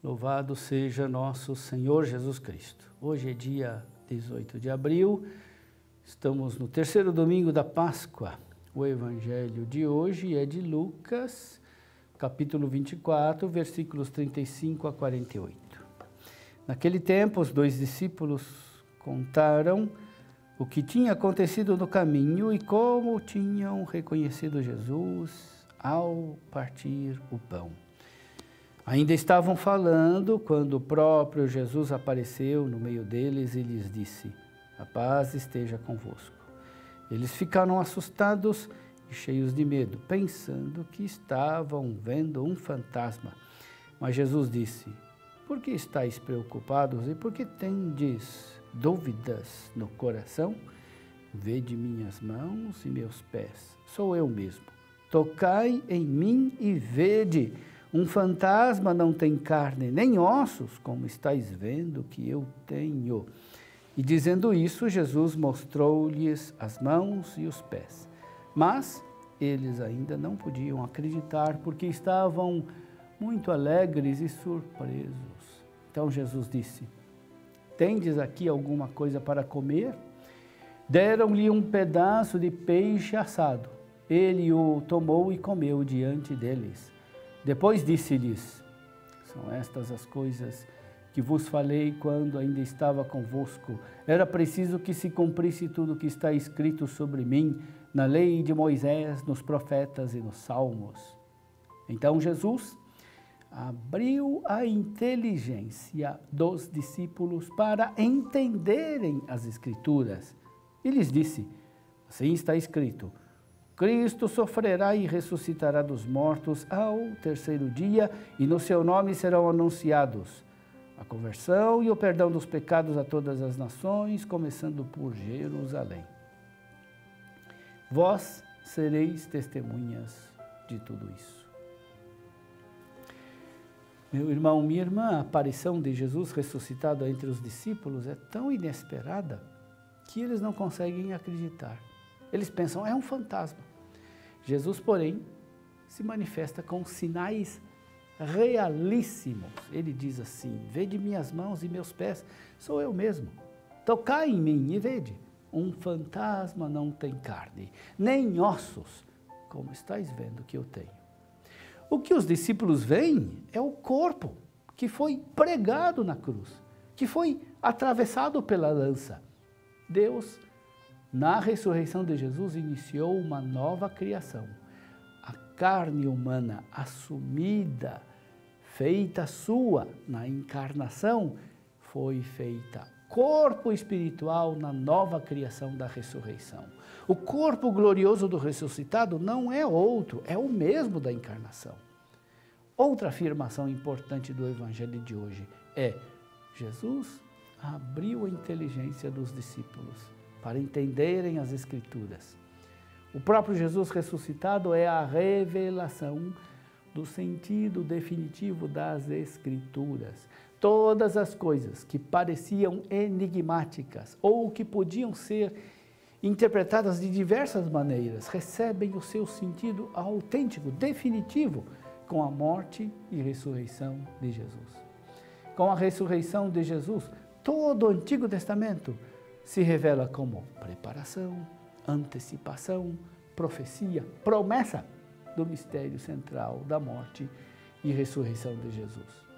Louvado seja nosso Senhor Jesus Cristo. Hoje é dia 18 de abril, estamos no terceiro domingo da Páscoa. O evangelho de hoje é de Lucas, capítulo 24, versículos 35 a 48. Naquele tempo, os dois discípulos contaram o que tinha acontecido no caminho e como tinham reconhecido Jesus ao partir o pão. Ainda estavam falando quando o próprio Jesus apareceu no meio deles e lhes disse: "A paz esteja convosco." Eles ficaram assustados e cheios de medo, pensando que estavam vendo um fantasma. Mas Jesus disse: "Por que estáis preocupados e por que tendes dúvidas no coração? Vede minhas mãos e meus pés, sou eu mesmo. Tocai em mim e vede. Um fantasma não tem carne nem ossos, como estáis vendo que eu tenho." E dizendo isso, Jesus mostrou-lhes as mãos e os pés. Mas eles ainda não podiam acreditar, porque estavam muito alegres e surpresos. Então Jesus disse: "Tendes aqui alguma coisa para comer?" Deram-lhe um pedaço de peixe assado. Ele o tomou e comeu diante deles. Depois disse-lhes: "São estas as coisas que vos falei quando ainda estava convosco. Era preciso que se cumprisse tudo o que está escrito sobre mim na lei de Moisés, nos profetas e nos salmos." Então Jesus abriu a inteligência dos discípulos para entenderem as Escrituras e lhes disse: "Assim está escrito: Cristo sofrerá e ressuscitará dos mortos ao terceiro dia, e no seu nome serão anunciados a conversão e o perdão dos pecados a todas as nações, começando por Jerusalém. Vós sereis testemunhas de tudo isso." Meu irmão, minha irmã, a aparição de Jesus ressuscitado entre os discípulos é tão inesperada que eles não conseguem acreditar. Eles pensam, é um fantasma. Jesus, porém, se manifesta com sinais realíssimos. Ele diz assim: "Vede minhas mãos e meus pés, sou eu mesmo. Tocai em mim e vede. Um fantasma não tem carne, nem ossos, como estáis vendo que eu tenho." O que os discípulos veem é o corpo que foi pregado na cruz, que foi atravessado pela lança. Deus, na ressurreição de Jesus, iniciou uma nova criação. A carne humana assumida, feita sua na encarnação, foi feita corpo espiritual na nova criação da ressurreição. O corpo glorioso do ressuscitado não é outro, é o mesmo da encarnação. Outra afirmação importante do evangelho de hoje é: Jesus abriu a inteligência dos discípulos para entenderem as Escrituras. O próprio Jesus ressuscitado é a revelação do sentido definitivo das Escrituras. Todas as coisas que pareciam enigmáticas ou que podiam ser interpretadas de diversas maneiras recebem o seu sentido autêntico, definitivo, com a morte e ressurreição de Jesus. Com a ressurreição de Jesus, todo o Antigo Testamento se revela como preparação, antecipação, profecia, promessa do mistério central da morte e ressurreição de Jesus.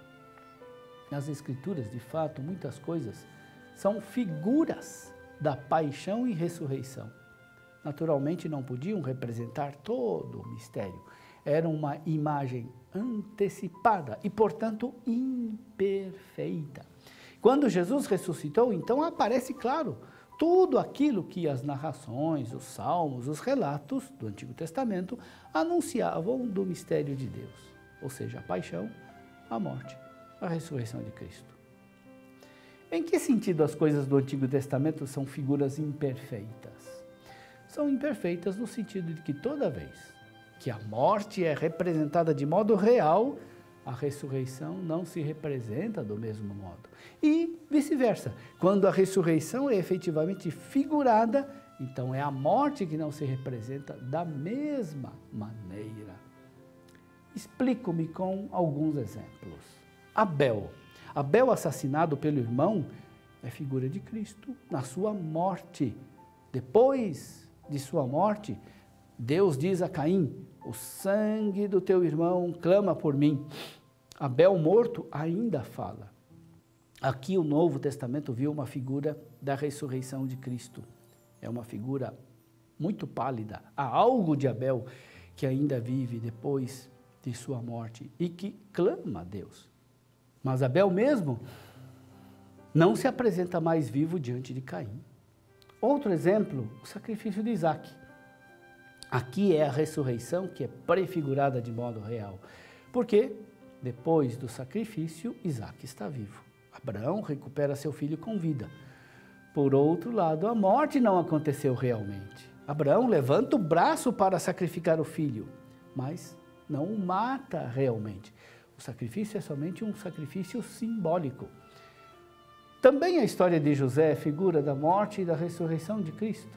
Nas Escrituras, de fato, muitas coisas são figuras da paixão e ressurreição. Naturalmente, não podiam representar todo o mistério. Era uma imagem antecipada e, portanto, imperfeita. Quando Jesus ressuscitou, então aparece claro tudo aquilo que as narrações, os salmos, os relatos do Antigo Testamento anunciavam do mistério de Deus, ou seja, a paixão, a morte, a ressurreição de Cristo. Em que sentido as coisas do Antigo Testamento são figuras imperfeitas? São imperfeitas no sentido de que toda vez que a morte é representada de modo real, a ressurreição não se representa do mesmo modo. E vice-versa, quando a ressurreição é efetivamente figurada, Então é a morte que não se representa da mesma maneira. Explico-me com alguns exemplos. Abel. Abel, assassinado pelo irmão, é figura de Cristo na sua morte. Depois de sua morte, Deus diz a Caim: o sangue do teu irmão clama por mim. Abel morto ainda fala. Aqui o Novo Testamento viu uma figura da ressurreição de Cristo. É uma figura muito pálida. Há algo de Abel que ainda vive depois de sua morte e que clama a Deus. Mas Abel mesmo não se apresenta mais vivo diante de Caim. Outro exemplo, o sacrifício de Isaque. Aqui é a ressurreição que é prefigurada de modo real. Porque depois do sacrifício, Isaque está vivo. Abraão recupera seu filho com vida. Por outro lado, a morte não aconteceu realmente. Abraão levanta o braço para sacrificar o filho, mas não o mata realmente. O sacrifício é somente um sacrifício simbólico. Também a história de José é figura da morte e da ressurreição de Cristo.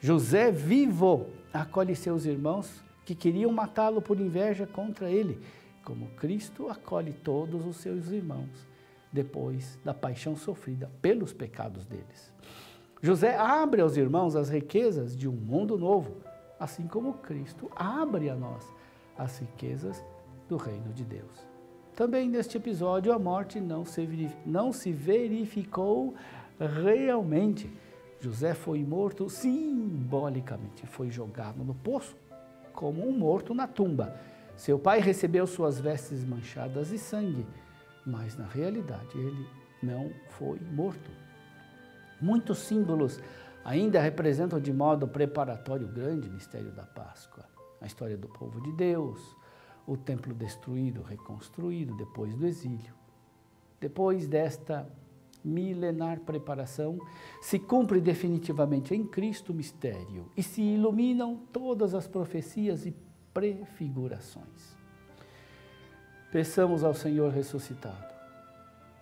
José, vivo, acolhe seus irmãos que queriam matá-lo por inveja contra ele, como Cristo acolhe todos os seus irmãos, depois da paixão sofrida pelos pecados deles. José abre aos irmãos as riquezas de um mundo novo, assim como Cristo abre a nós as riquezas do reino de Deus. Também neste episódio a morte não se verificou realmente. José foi morto simbolicamente, foi jogado no poço como um morto na tumba. Seu pai recebeu suas vestes manchadas de sangue, mas na realidade ele não foi morto. Muitos símbolos ainda representam de modo preparatório o grande mistério da Páscoa. A história do povo de Deus, o templo destruído, reconstruído depois do exílio. Depois desta milenar preparação, se cumpre definitivamente em Cristo o mistério e se iluminam todas as profecias e prefigurações. Peçamos ao Senhor ressuscitado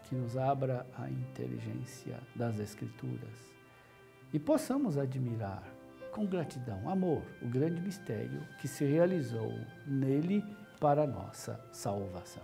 que nos abra a inteligência das Escrituras e possamos admirar com gratidão, amor, o grande mistério que se realizou nele para a nossa salvação.